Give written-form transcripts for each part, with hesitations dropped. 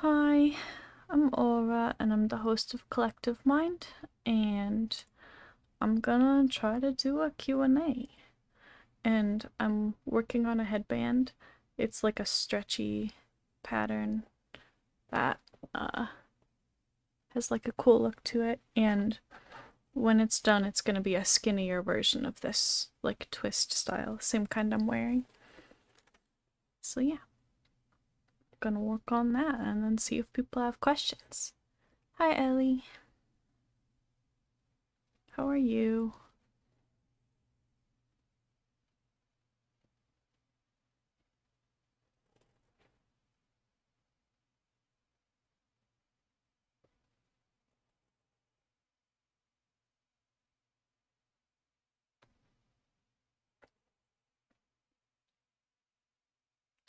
Hi, I'm Aura and I'm the host of Collective Mind, and I'm gonna try to do a Q&A. And I'm working on a headband. It's like a stretchy pattern that has like a cool look to it, and when it's done it's gonna be a skinnier version of this like twist style, same kind I'm wearing. So yeah, gonna work on that and then see if people have questions. Hi Ellie, how are you?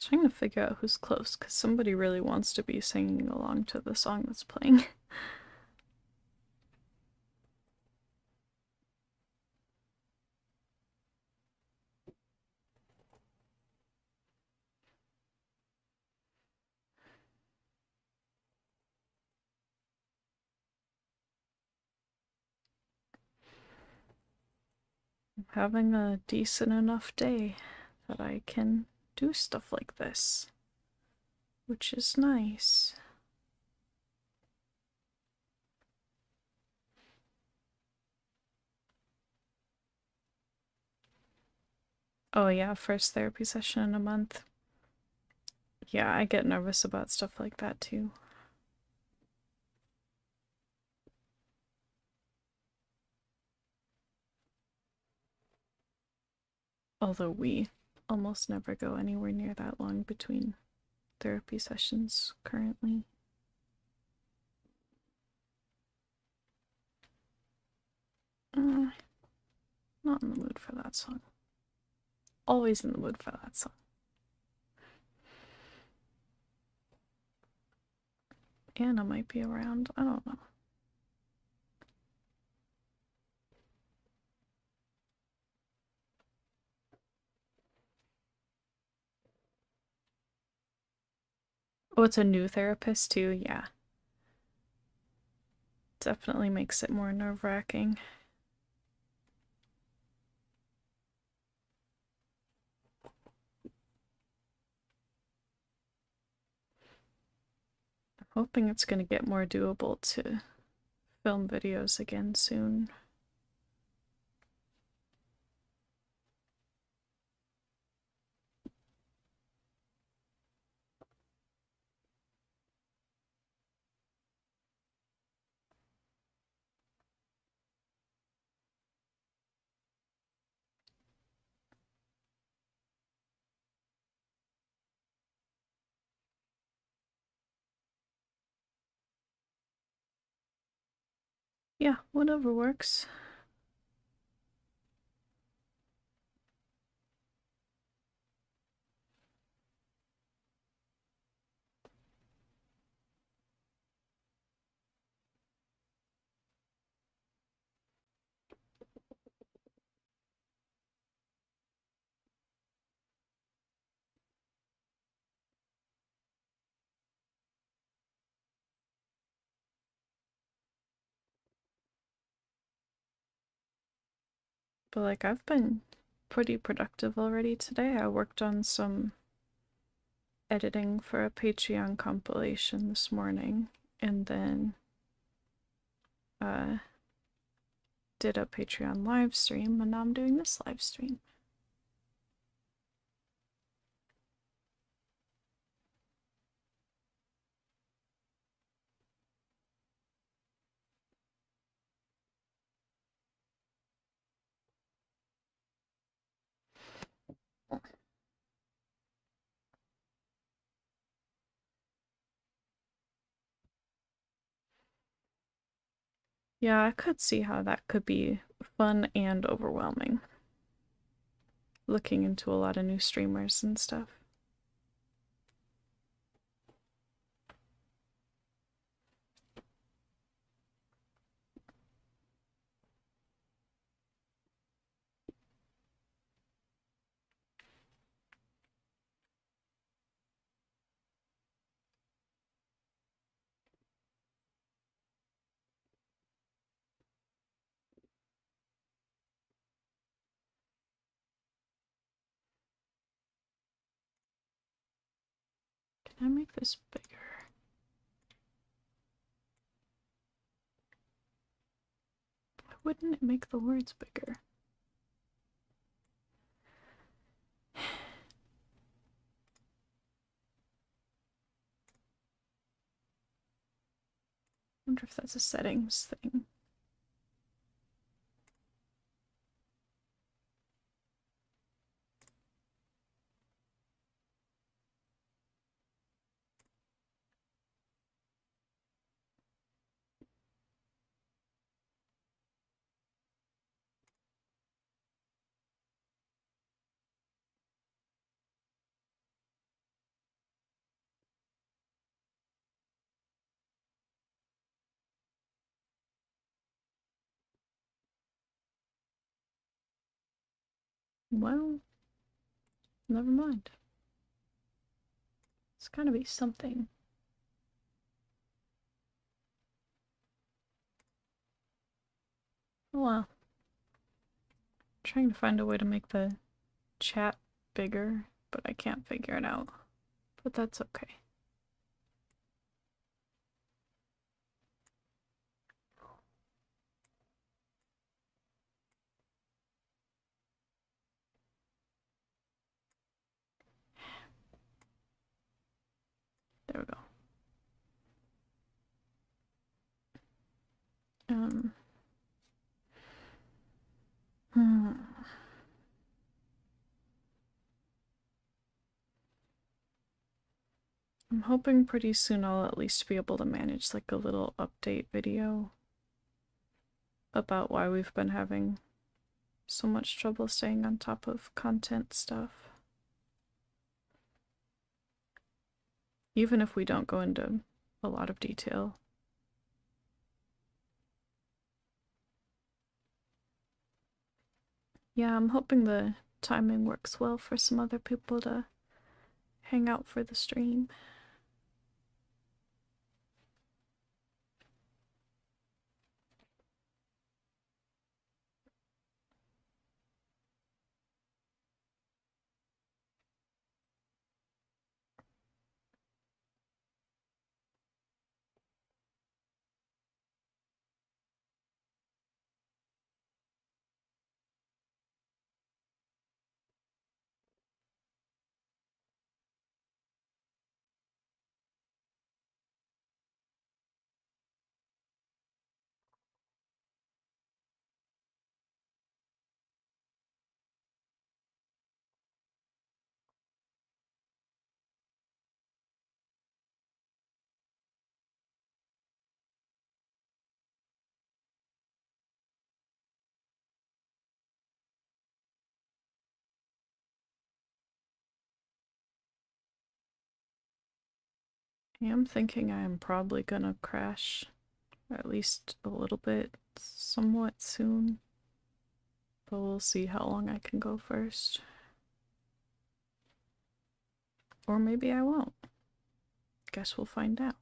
Trying to figure out who's close because somebody really wants to be singing along to the song that's playing. I'm having a decent enough day that I can do stuff like this, which is nice. Oh yeah, first therapy session in a month. Yeah, I get nervous about stuff like that too. Although we almost never go anywhere near that long between therapy sessions currently. Not in the mood for that song. Always in the mood for that song. Anna might be around, I don't know. Oh, it's a new therapist too, yeah. Definitely makes it more nerve-wracking. I'm hoping it's gonna get more doable to film videos again soon. Yeah, whatever works. But like, I've been pretty productive already today. I worked on some editing for a Patreon compilation this morning, and then did a Patreon live stream, and now I'm doing this live stream. Yeah, I could see how that could be fun and overwhelming. Looking into a lot of new streamers and stuff. Can I make this bigger? Why wouldn't it make the words bigger? Wonder if that's a settings thing. Well, never mind. It's gotta be something. Oh well. Trying to find a way to make the chat bigger, but I can't figure it out. But that's okay. There we go. Hmm. I'm hoping pretty soon I'll at least be able to manage like a little update video about why we've been having so much trouble staying on top of content stuff. Even if we don't go into a lot of detail. Yeah, I'm hoping the timing works well for some other people to hang out for the stream. I am thinking I am probably gonna crash at least a little bit somewhat soon. But we'll see how long I can go first. Or maybe I won't. Guess we'll find out.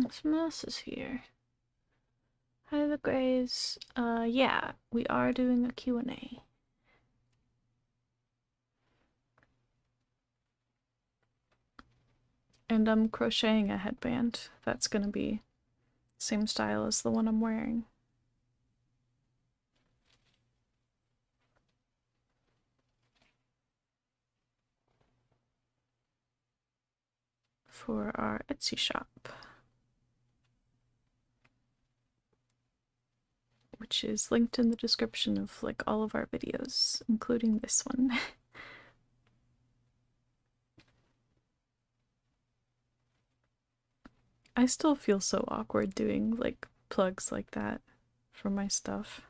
Someone else is here. Hi, the Greys. Yeah, we are doing a Q&A. And I'm crocheting a headband. That's gonna be same style as the one I'm wearing. For our Etsy shop. Which is linked in the description of like all of our videos, including this one. I still feel so awkward doing like plugs like that for my stuff.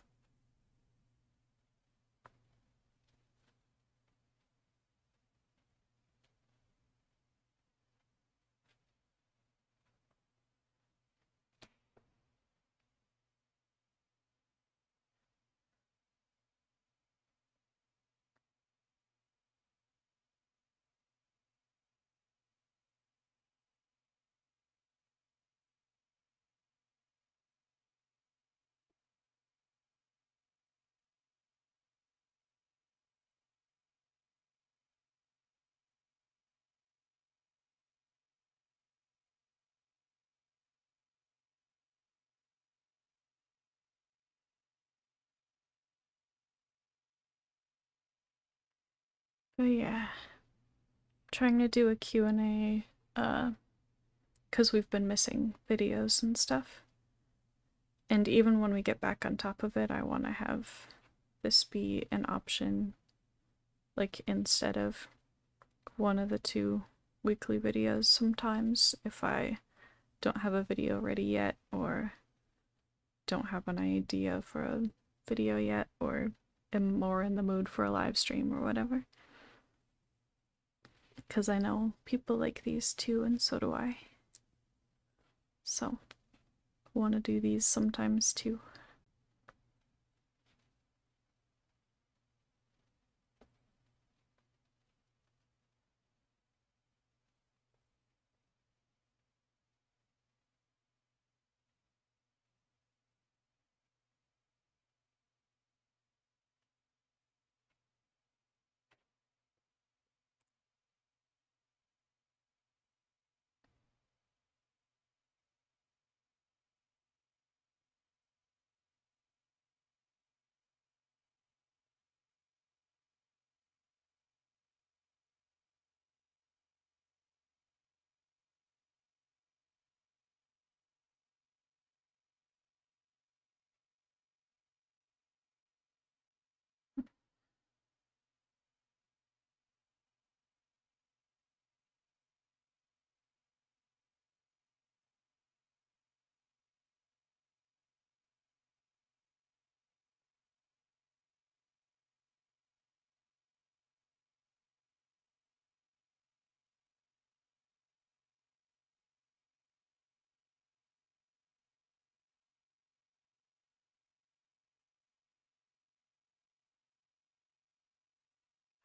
But yeah, trying to do a Q&A, because we've been missing videos and stuff. And even when we get back on top of it, I want to have this be an option, like instead of one of the 2 weekly videos sometimes if I don't have a video ready yet or don't have an idea for a video yet or am more in the mood for a live stream or whatever. Because I know people like these too, and so do I. So, want to do these sometimes too.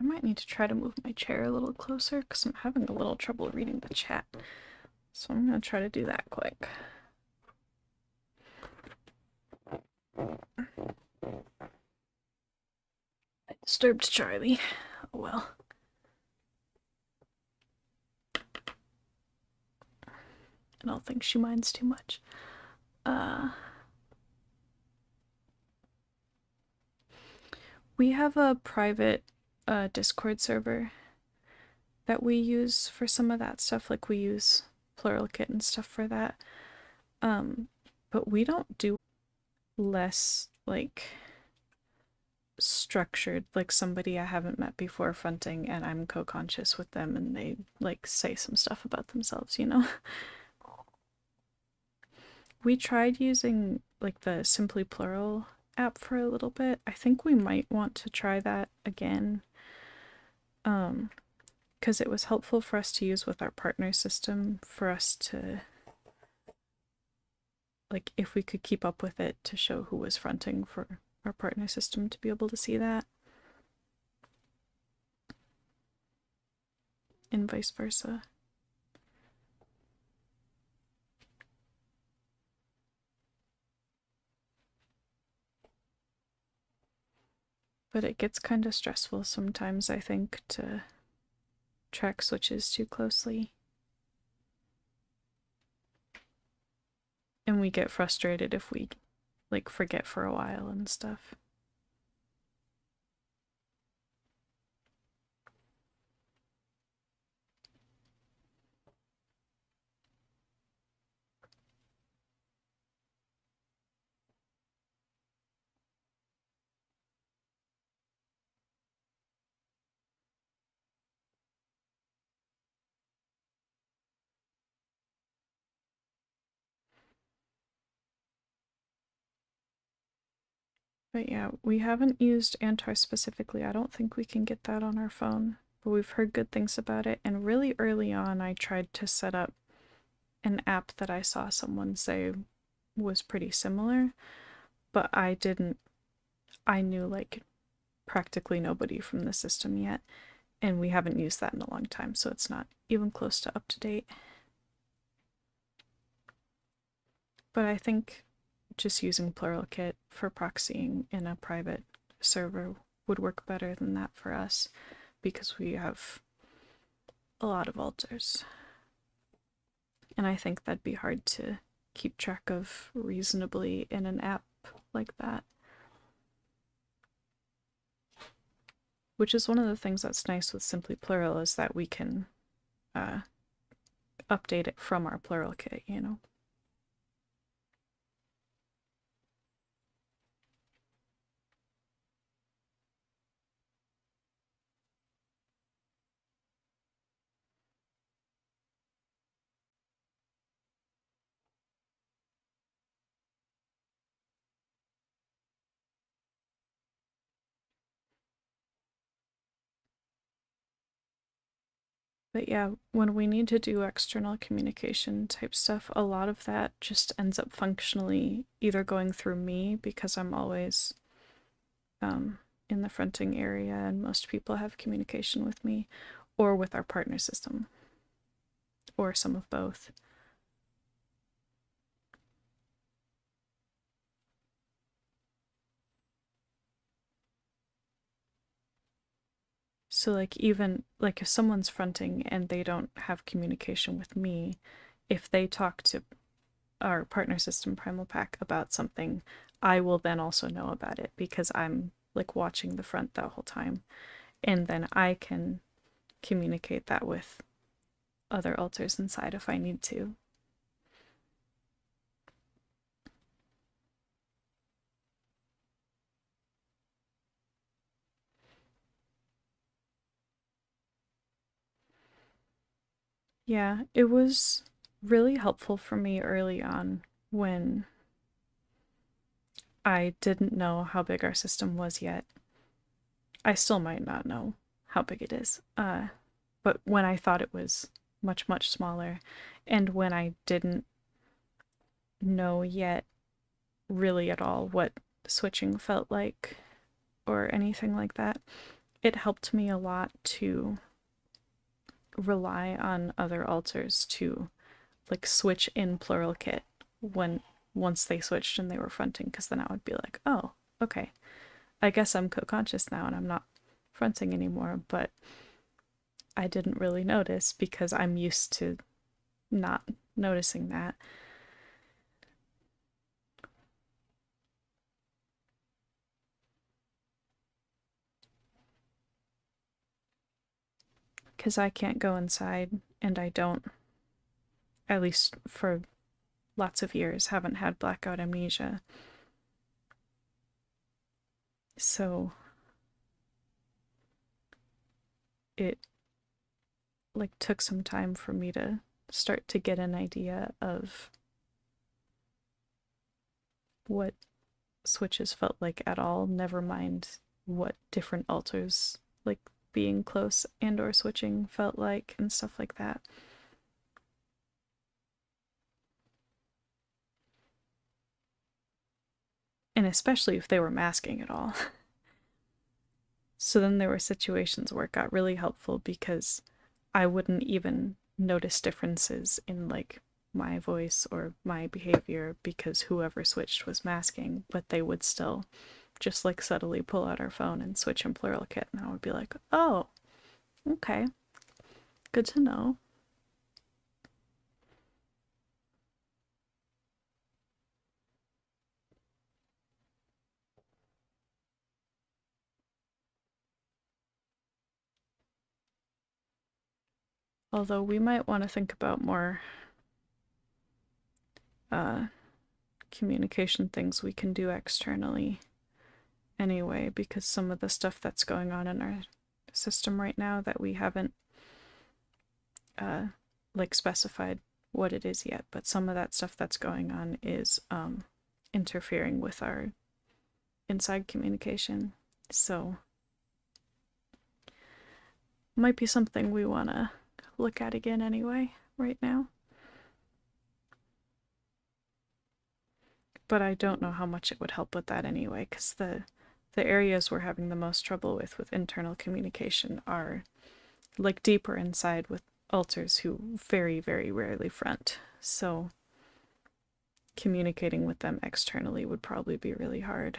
I might need to try to move my chair a little closer because I'm having a little trouble reading the chat. So I'm going to try to do that quick. I disturbed Charlie. Oh well. I don't think she minds too much. We have a private Discord server that we use for some of that stuff. Like we use Pluralkit and stuff for that. But we don't do less like structured, like somebody I haven't met before fronting and I'm co-conscious with them and they like say some stuff about themselves, you know? We tried using like the Simply Plural app for a little bit. I think we might want to try that again. Because it was helpful for us to use with our partner system for us to, like, if we could keep up with it to show who was fronting for our partner system to be able to see that. And vice versa. But it gets kind of stressful sometimes, I think, to track switches too closely. And we get frustrated if we, like, forget for a while and stuff. But yeah, we haven't used Antar specifically. I don't think we can get that on our phone, but we've heard good things about it. And really early on, I tried to set up an app that I saw someone say was pretty similar, but I knew like practically nobody from the system yet, and we haven't used that in a long time, so it's not even close to up to date. But I think just using Pluralkit for proxying in a private server would work better than that for us because we have a lot of alters. And I think that'd be hard to keep track of reasonably in an app like that. which is one of the things that's nice with Simply Plural is that we can update it from our Plural kit, you know? But yeah, when we need to do external communication type stuff, a lot of that just ends up functionally either going through me because I'm always in the fronting area and most people have communication with me, or with our partner system, or some of both. So like even like if someone's fronting and they don't have communication with me, if they talk to our partner system Primal Pack about something, I will then also know about it because I'm like watching the front that whole time. And then I can communicate that with other alters inside if I need to. Yeah, it was really helpful for me early on when I didn't know how big our system was yet. I still might not know how big it is. But when I thought it was much, much smaller, and when I didn't know yet really at all what switching felt like or anything like that, it helped me a lot to rely on other alters to like switch in plural kit when once they switched and they were fronting, because then I would be like, oh, okay, I guess I'm co-conscious now and I'm not fronting anymore. But I didn't really notice because I'm used to not noticing that. Because I can't go inside, and I don't, at least for lots of years, haven't had blackout amnesia. So it like took some time for me to start to get an idea of what switches felt like at all, never mind what different alters like being close and or switching felt like and stuff like that. And especially if they were masking it all. So then there were situations where it got really helpful because I wouldn't even notice differences in like my voice or my behavior because whoever switched was masking, but they would still just like subtly pull out our phone and switch in plural kit, and I would be like, oh, okay, good to know. Although we might want to think about more uh, communication things we can do externally anyway, because some of the stuff that's going on in our system right now that we haven't uh, like specified what it is yet, but some of that stuff that's going on is interfering with our inside communication. So might be something we want to look at again anyway right now. But I don't know how much it would help with that anyway, because the areas we're having the most trouble with internal communication are like deeper inside with alters who very, very rarely front. So communicating with them externally would probably be really hard.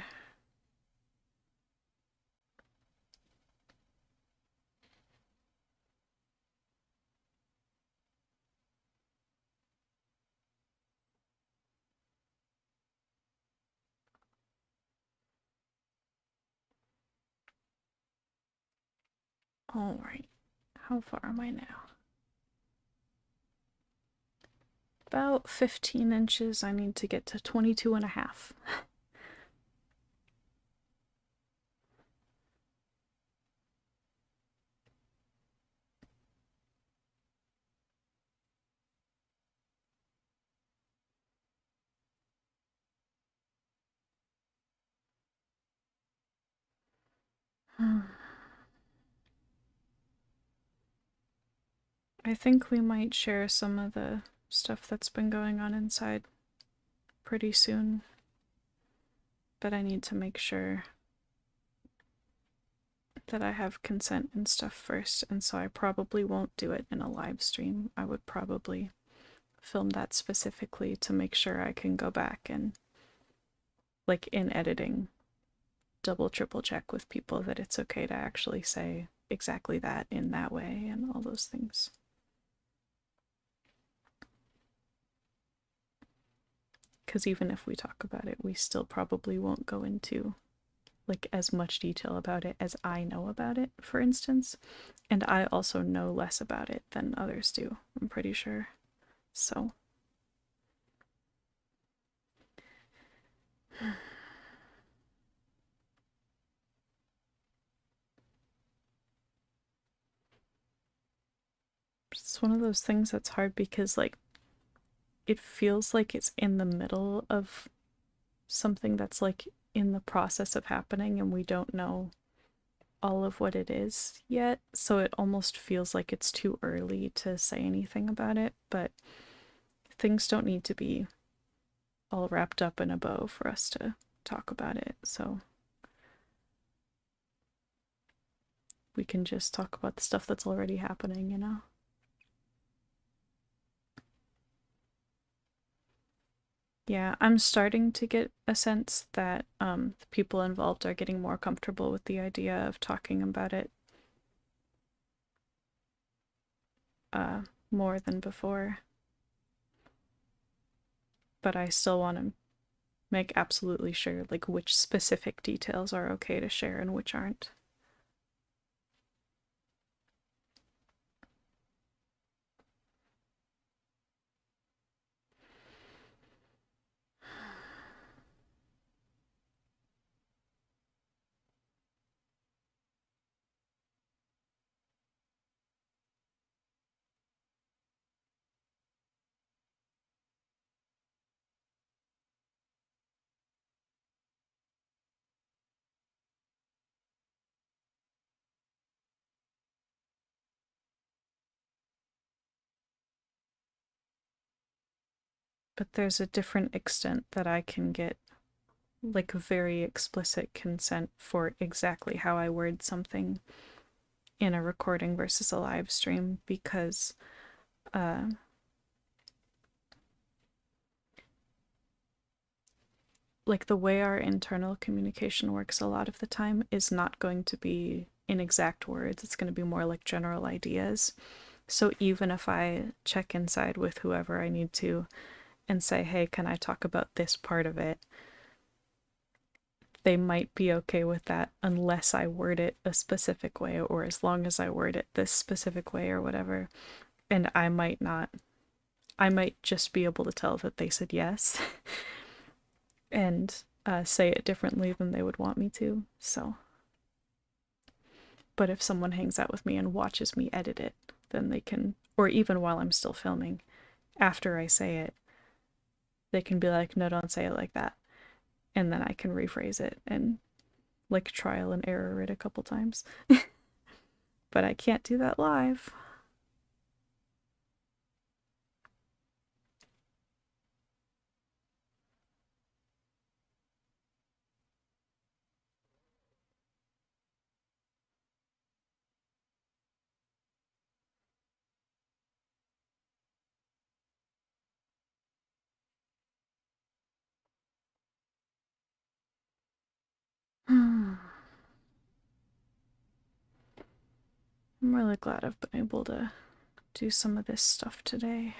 Alright, how far am I now? About 15 inches. I need to get to 22 and a half. I think we might share some of the stuff that's been going on inside pretty soon, but I need to make sure that I have consent and stuff first, and so I probably won't do it in a live stream. I would probably film that specifically to make sure I can go back and, like, in editing, double triple check with people that it's okay to actually say exactly that in that way and all those things. Because even if we talk about it, we still probably won't go into like as much detail about it as I know about it, for instance. And I also know less about it than others do, I'm pretty sure. So it's one of those things that's hard because, like, it feels like it's in the middle of something that's, like, in the process of happening and we don't know all of what it is yet. So it almost feels like it's too early to say anything about it, but things don't need to be all wrapped up in a bow for us to talk about it. So we can just talk about the stuff that's already happening, you know? Yeah, I'm starting to get a sense that the people involved are getting more comfortable with the idea of talking about it more than before. But I still want to make absolutely sure, like, which specific details are okay to share and which aren't. But there's a different extent that I can get, like, very explicit consent for exactly how I word something in a recording versus a live stream, because like, the way our internal communication works a lot of the time is not going to be in exact words. It's going to be more like general ideas. So even if I check inside with whoever I need to and say, hey, can I talk about this part of it? They might be okay with that unless I word it a specific way, or as long as I word it this specific way or whatever. And I might not. I might just be able to tell that they said yes and say it differently than they would want me to. So, but if someone hangs out with me and watches me edit it, then they can, or even while I'm still filming, after I say it, they can be like, no, don't say it like that. And then I can rephrase it and, like, trial and error it a couple times. But I can't do that live. I'm really glad I've been able to do some of this stuff today.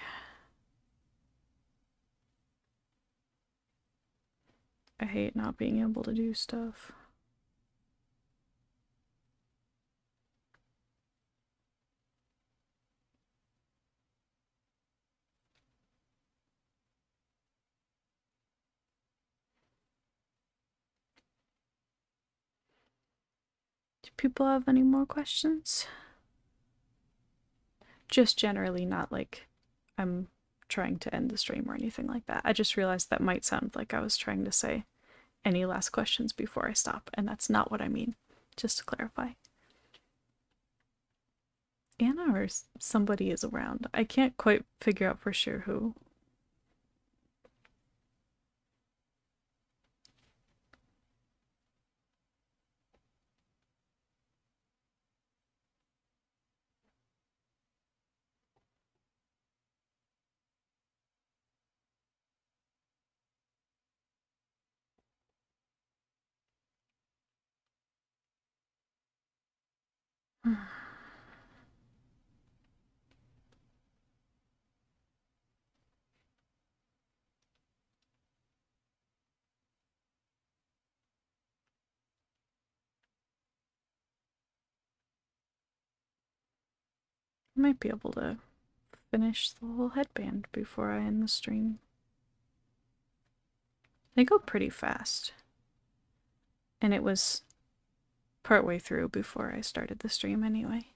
I hate not being able to do stuff. Do people have any more questions? Just generally, not like I'm trying to end the stream or anything like that. I just realized that might sound like I was trying to say any last questions before I stop, and that's not what I mean, just to clarify. Anna or somebody is around. I can't quite figure out for sure who. I might be able to finish the whole headband before I end the stream. They go pretty fast. And it was partway through before I started the stream anyway.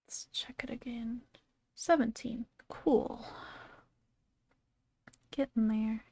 Let's check it again. 17. Cool. Getting there.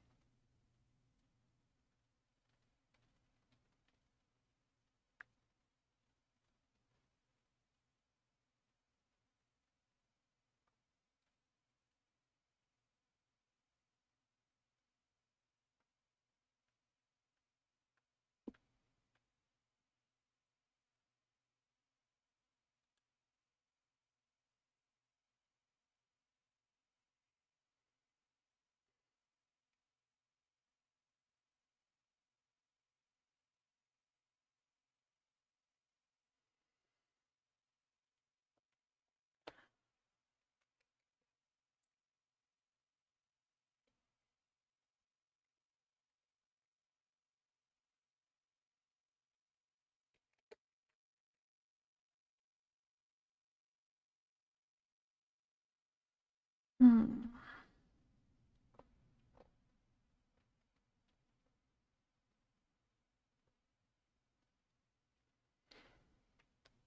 Hmm.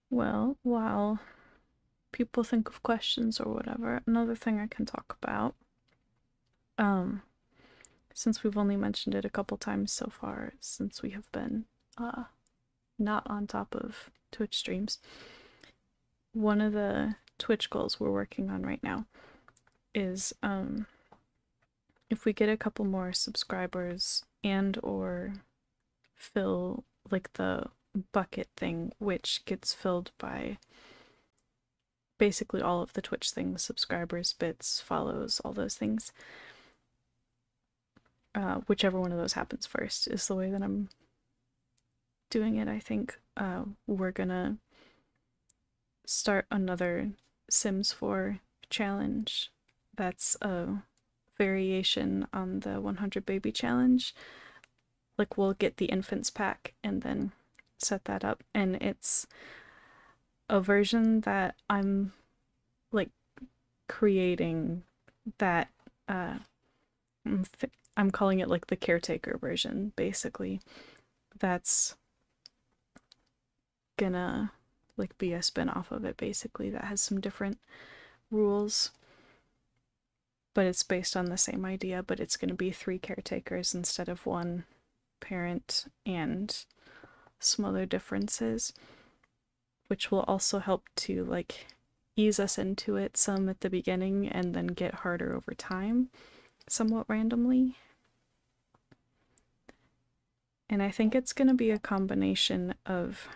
Well, while people think of questions or whatever, another thing I can talk about, since we've only mentioned it a couple times so far, since we have been not on top of Twitch streams, one of the Twitch goals we're working on right now is if we get a couple more subscribers and or fill like the bucket thing, which gets filled by basically all of the Twitch things, subscribers, bits, follows, all those things. Whichever one of those happens first is the way that I'm doing it. I think we're gonna start another Sims 4 challenge that's a variation on the 100 baby challenge. Like, we'll get the infants pack and then set that up, and it's a version that I'm like creating that I'm calling it like the caretaker version, basically. That's gonna like be a spin-off of it, basically, that has some different rules, but it's based on the same idea, but it's gonna be 3 caretakers instead of 1 parent, and some other differences, which will also help to like ease us into it some at the beginning and then get harder over time, somewhat randomly. And I think it's going to be a combination of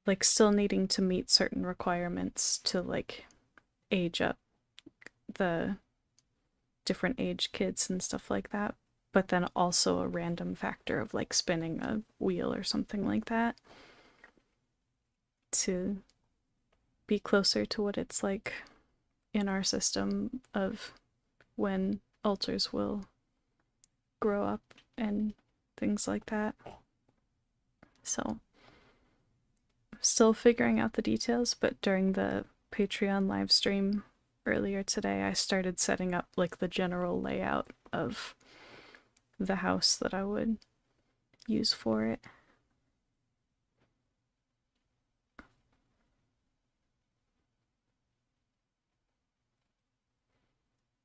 like still needing to meet certain requirements to like age up the different age kids and stuff like that, but then also a random factor of like spinning a wheel or something like that to be closer to what it's like in our system of when altars will grow up and things like that. So, still figuring out the details, but during the Patreon live stream earlier today, I started setting up like the general layout of the house that I would use for it.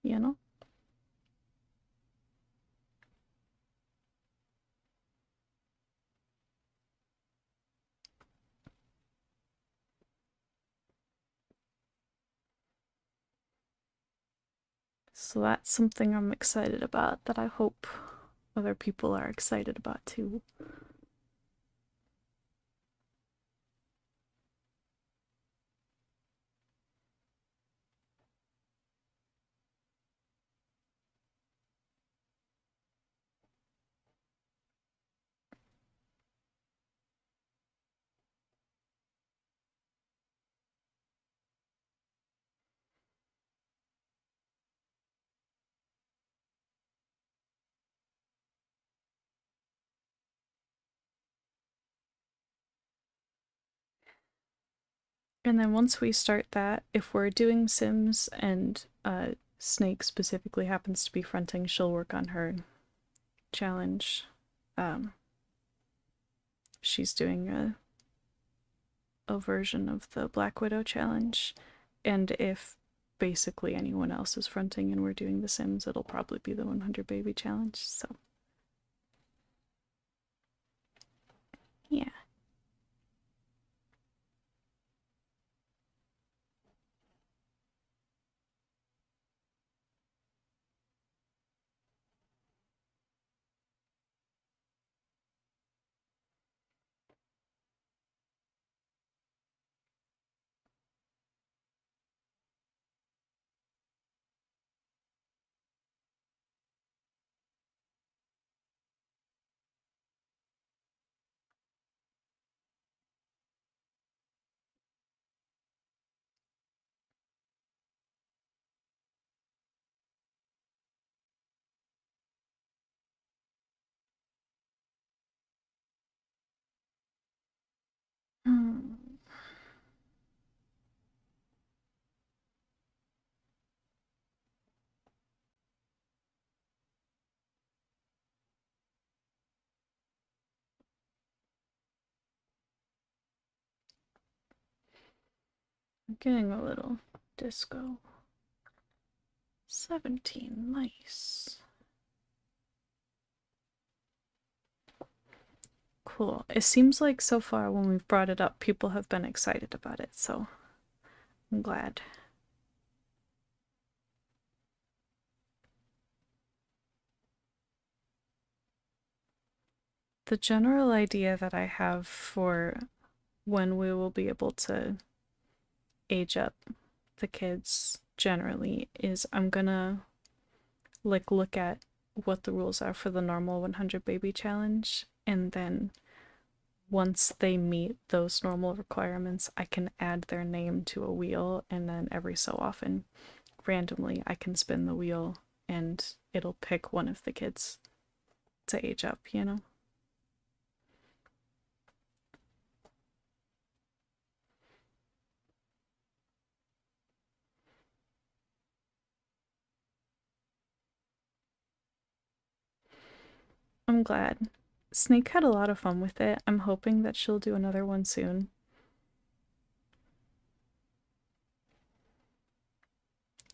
You know? So that's something I'm excited about that I hope other people are excited about too. And then once we start that, if we're doing Sims and Snake specifically happens to be fronting, she'll work on her challenge. She's doing a version of the Black Widow challenge. And if basically anyone else is fronting and we're doing the Sims, it'll probably be the 100 baby challenge. So, yeah. Hmm. I'm getting a little disco. 17, nice. Cool. It seems like so far when we've brought it up, people have been excited about it, so I'm glad. The general idea that I have for when we will be able to age up the kids generally is I'm gonna like look at what the rules are for the normal 100 baby challenge, and then once they meet those normal requirements, I can add their name to a wheel, and then every so often, randomly, I can spin the wheel and it'll pick one of the kids to age up, you know? I'm glad. Snake had a lot of fun with it. I'm hoping that she'll do another one soon.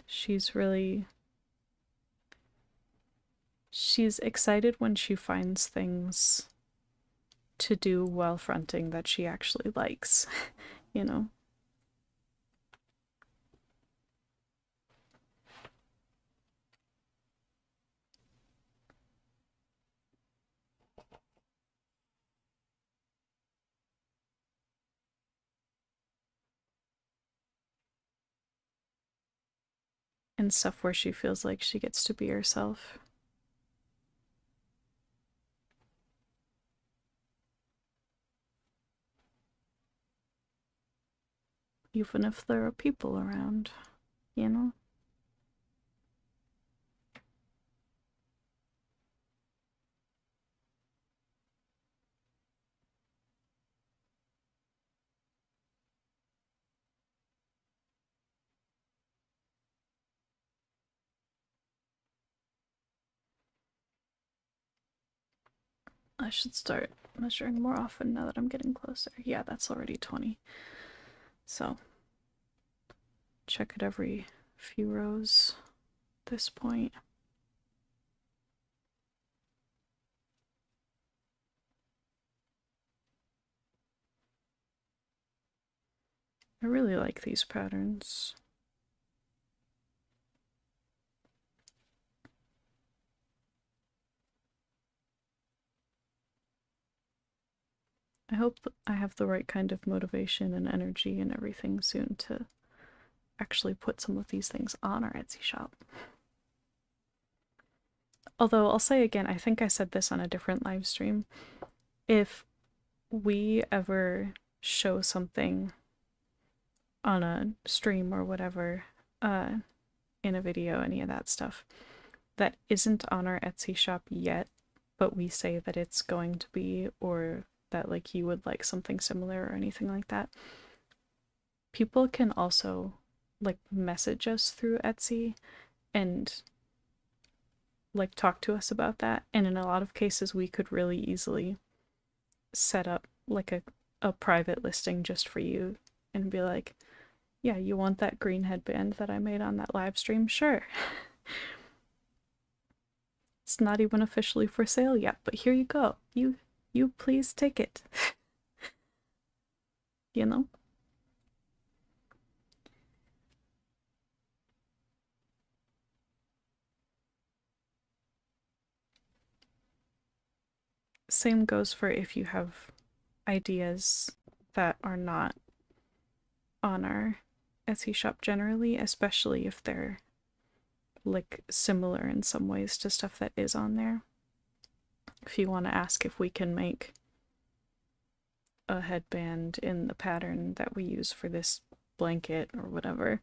She's really... She's excited when she finds things to do while fronting that she actually likes, you know? And stuff where she feels like she gets to be herself. Even if there are people around, you know? I should start measuring more often now that I'm getting closer. Yeah, that's already 20. So, check it every few rows at this point. I really like these patterns. I hope I have the right kind of motivation and energy and everything soon to actually put some of these things on our Etsy shop. Although I'll say again, I think I said this on a different live stream, if we ever show something on a stream or whatever, in a video, any of that stuff, that isn't on our Etsy shop yet, but we say that it's going to be, or that like you would like something similar or anything like that, people can also like message us through Etsy and like talk to us about that. And in a lot of cases we could really easily set up like a private listing just for you and be like, yeah, you want that green headband that I made on that live stream? Sure. It's not even officially for sale yet, but here you go. You please take it. You know? Same goes for if you have ideas that are not on our Etsy shop generally, especially if they're like similar in some ways to stuff that is on there. If you want to ask if we can make a headband in the pattern that we use for this blanket or whatever.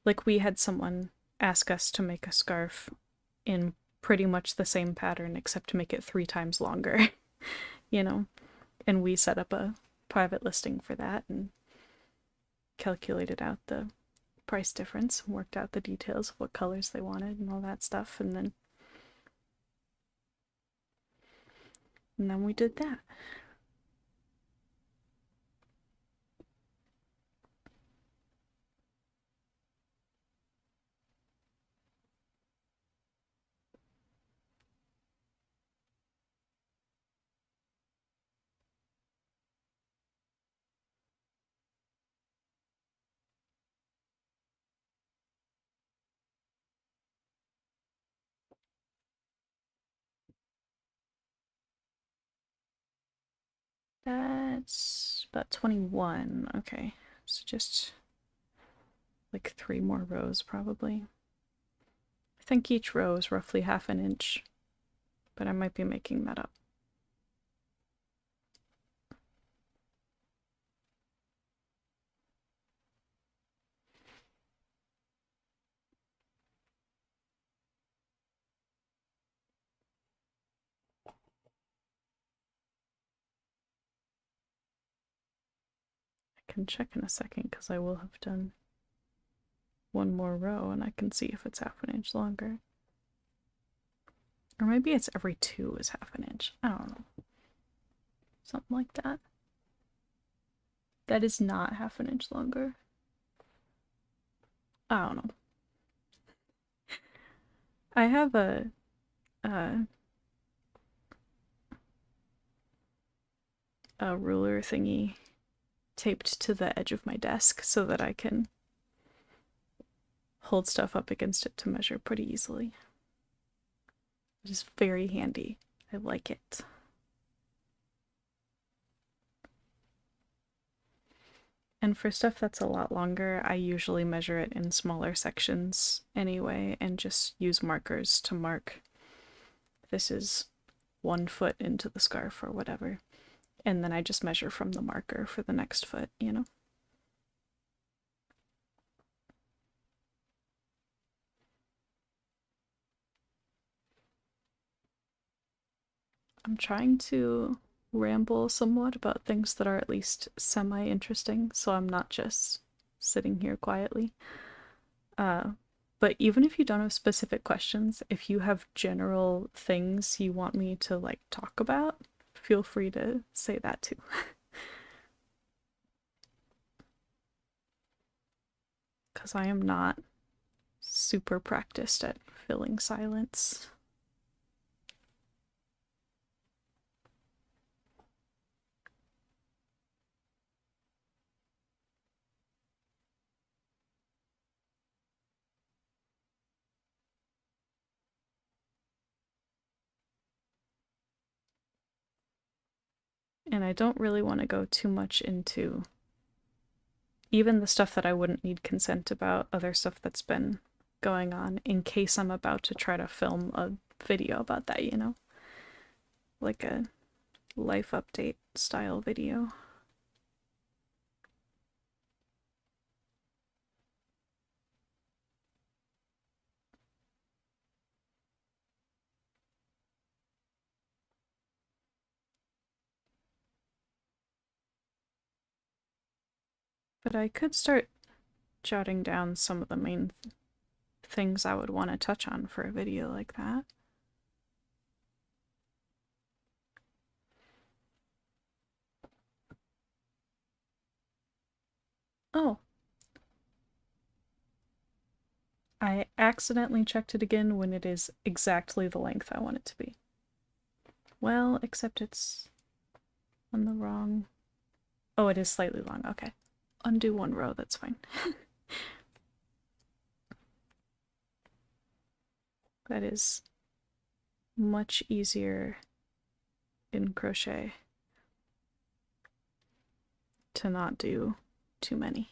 Like we had someone ask us to make a scarf in pretty much the same pattern except to make it 3 times longer, you know? And we set up a private listing for that and calculated out the price difference and worked out the details of what colors they wanted and all that stuff, and then we did that. That's about 21. Okay, so just like 3 more rows probably. I think each row is roughly half an inch, but I might be making that up. I can check in a second because I will have done 1 more row and I can see if it's half an inch longer. Or maybe it's every 2 is half an inch. I don't know. Something like that. That is not half an inch longer. I don't know. I have a ruler thingy taped to the edge of my desk so that I can hold stuff up against it to measure pretty easily. It is very handy. I like it. And for stuff that's a lot longer, I usually measure it in smaller sections anyway and just use markers to mark this is 1 foot into the scarf or whatever. And then I just measure from the marker for the next foot, you know? I'm trying to ramble somewhat about things that are at least semi-interesting, so I'm not just sitting here quietly. But even if you don't have specific questions, if you have general things you want me to like talk about, feel free to say that too. Because I am not super practiced at filling silence. And I don't really want to go too much into even the stuff that I wouldn't need consent about, other stuff that's been going on, in case I'm about to try to film a video about that, you know? Like a life update style video. But I could start jotting down some of the main things I would want to touch on for a video like that. Oh, I accidentally checked it again when it is exactly the length I want it to be. Well, except it's on the wrong... Oh, it is slightly long. Okay. Undo one row, that's fine. That is much easier in crochet to not do too many.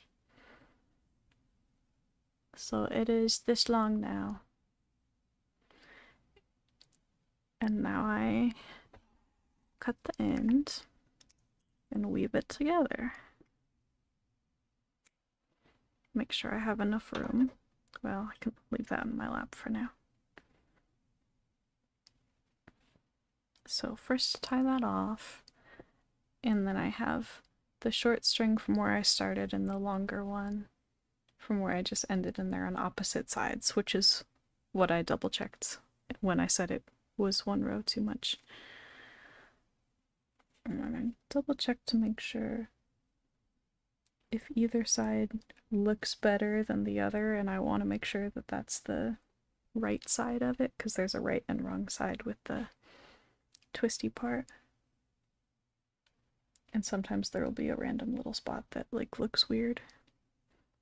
So it is this long now. And now I cut the end and weave it together. Make sure I have enough room. Well, I can leave that in my lap for now. So first tie that off, and then I have the short string from where I started and the longer one from where I just ended, and they're on opposite sides, which is what I double checked when I said it was one row too much. And I'm gonna double check to make sure if either side looks better than the other, and I want to make sure that that's the right side of it, because there's a right and wrong side with the twisty part. And sometimes there will be a random little spot that like looks weird.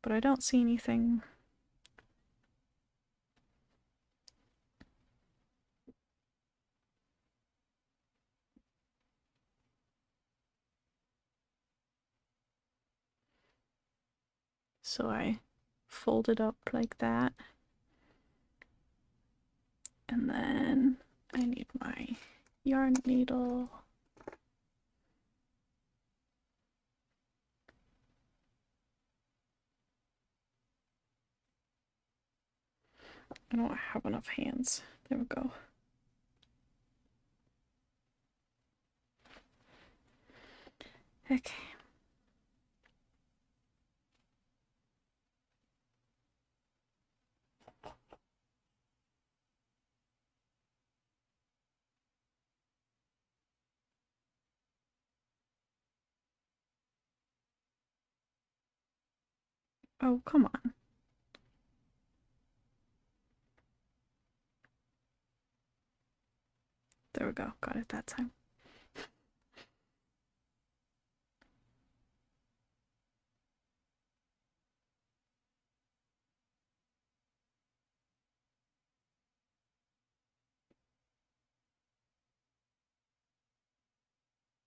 But I don't see anything. So I fold it up like that. And then I need my yarn needle. I don't have enough hands. There we go. Okay. Oh, come on. There we go. Got it that time.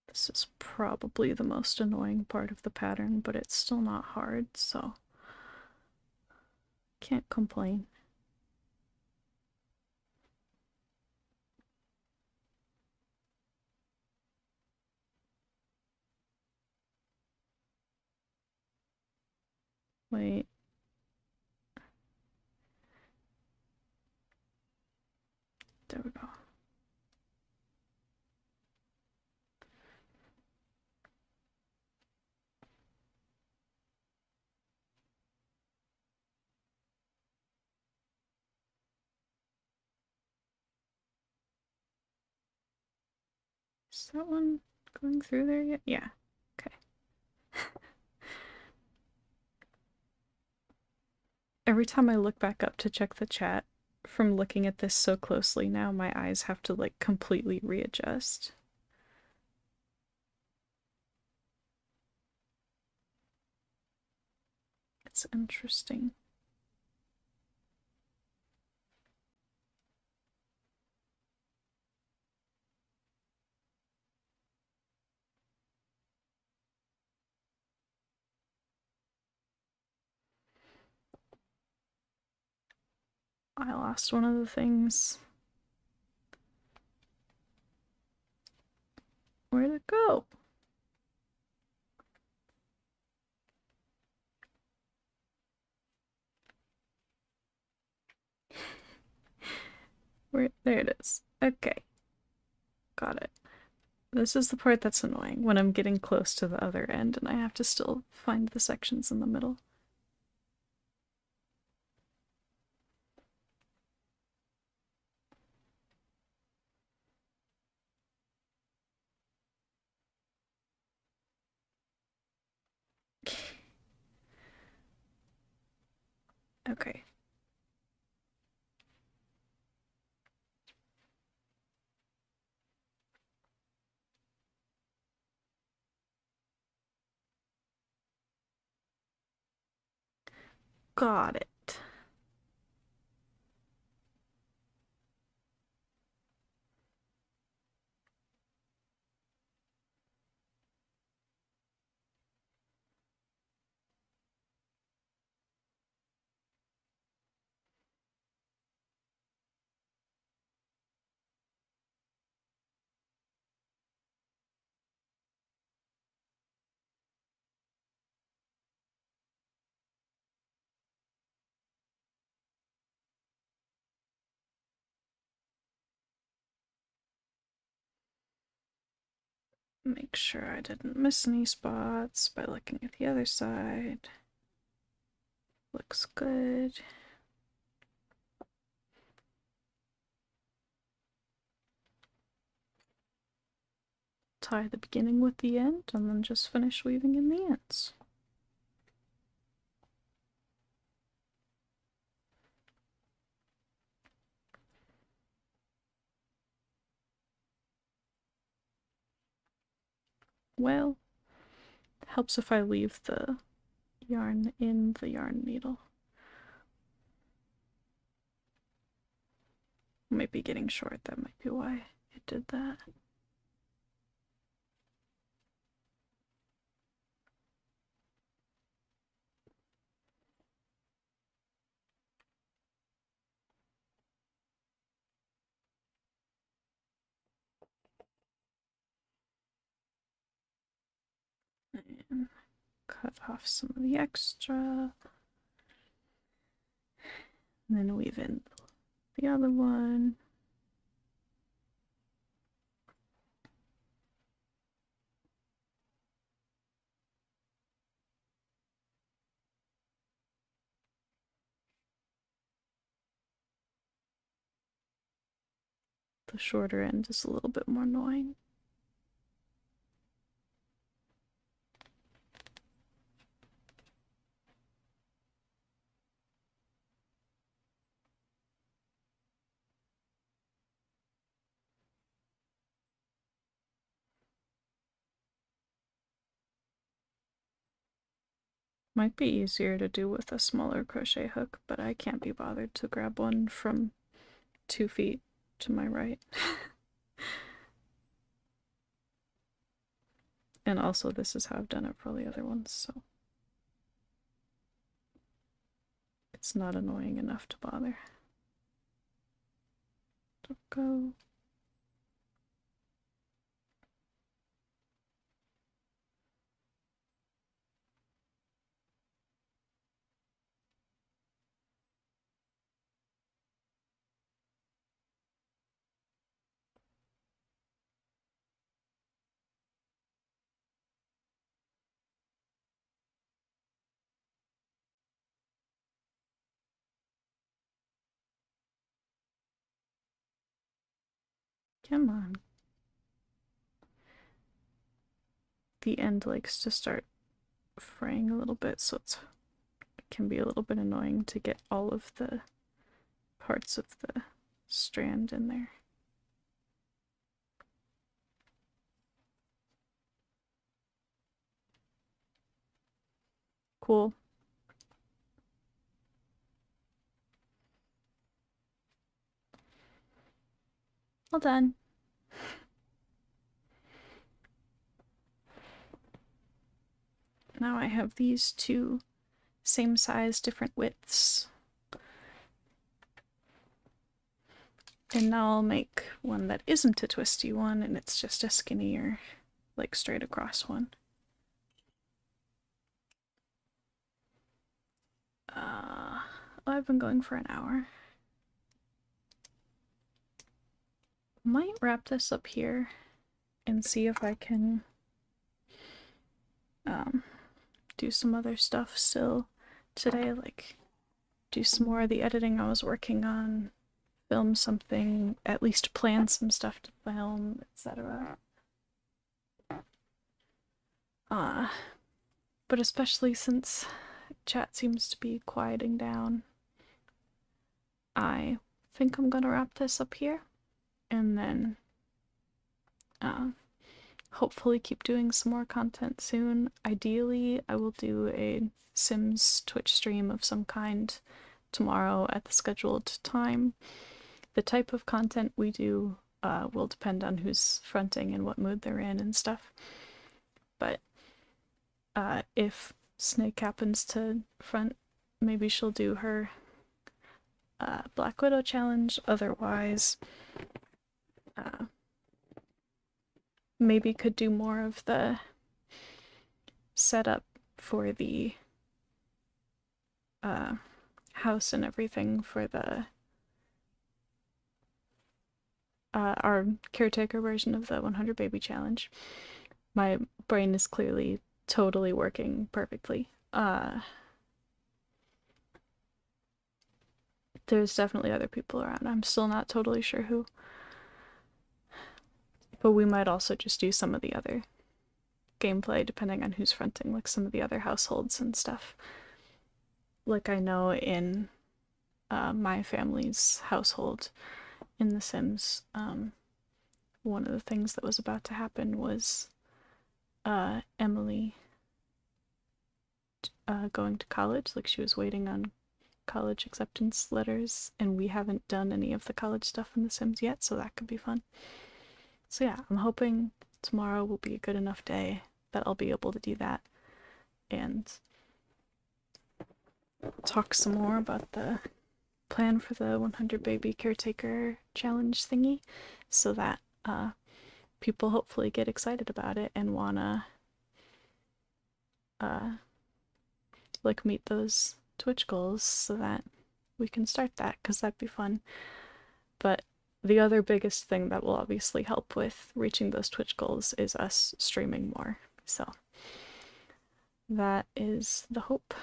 This is probably the most annoying part of the pattern, but it's still not hard, so can't complain. Wait. There we go. Is that one going through there yet? Yeah. Okay. Every time I look back up to check the chat, from looking at this so closely now, my eyes have to like completely readjust. It's interesting. I lost one of the things. Where'd it go? There it is. Okay. Got it. This is the part that's annoying, when I'm getting close to the other end and I have to still find the sections in the middle. Okay. Got it. Make sure I didn't miss any spots by looking at the other side. Looks good. Tie the beginning with the end and then just finish weaving in the ends. Well, helps if I leave the yarn in the yarn needle. Might be getting short, that might be why it did that. And cut off some of the extra. And then weave in the other one. The shorter end is a little bit more annoying. Might be easier to do with a smaller crochet hook, but I can't be bothered to grab one from 2 feet to my right. And also this is how I've done it for all the other ones, so it's not annoying enough to bother. Don't go. Come on. the end likes to start fraying a little bit, so it can be a little bit annoying to get all of the parts of the strand in there. Cool. Well done. Now I have these two same size, different widths. And now I'll make one that isn't a twisty one, and it's just a skinnier, like straight across one. I've been going for an hour. Might wrap this up here and see if I can do some other stuff still today, like do some more of the editing I was working on, film something, at least plan some stuff to film, etc. But especially since chat seems to be quieting down, I think I'm gonna wrap this up here and then hopefully keep doing some more content soon. Ideally, I will do a Sims Twitch stream of some kind tomorrow at the scheduled time. The type of content we do will depend on who's fronting and what mood they're in and stuff. But if Snake happens to front, maybe she'll do her Black Widow challenge. Otherwise, maybe could do more of the setup for the house and everything for the our caretaker version of the 100 baby challenge. My brain is clearly totally working perfectly. There's definitely other people around. I'm still not totally sure who. But we might also just do some of the other gameplay depending on who's fronting, like some of the other households and stuff. Like I know in my family's household in The Sims, one of the things that was about to happen was Emily going to college. Like she was waiting on college acceptance letters, and we haven't done any of the college stuff in The Sims yet, so that could be fun. So yeah, I'm hoping tomorrow will be a good enough day that I'll be able to do that and talk some more about the plan for the 100 baby caretaker challenge thingy, so that people hopefully get excited about it and wanna like meet those Twitch goals so that we can start that, because that'd be fun. But the other biggest thing that will obviously help with reaching those Twitch goals is us streaming more. So that is the hope.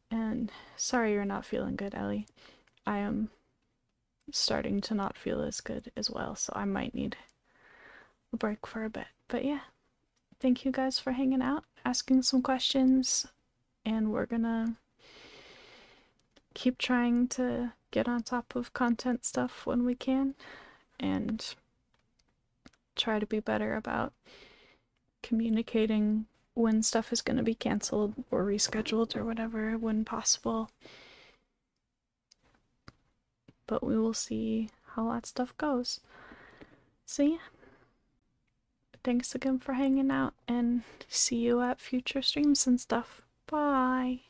And sorry you're not feeling good, Ellie. I am starting to not feel as good as well, so I might need a break for a bit. But yeah, thank you guys for hanging out, asking some questions, and we're gonna keep trying to get on top of content stuff when we can, and try to be better about communicating when stuff is going to be canceled or rescheduled or whatever when possible. But we will see how that stuff goes. So yeah, thanks again for hanging out, and see you at future streams and stuff. Bye!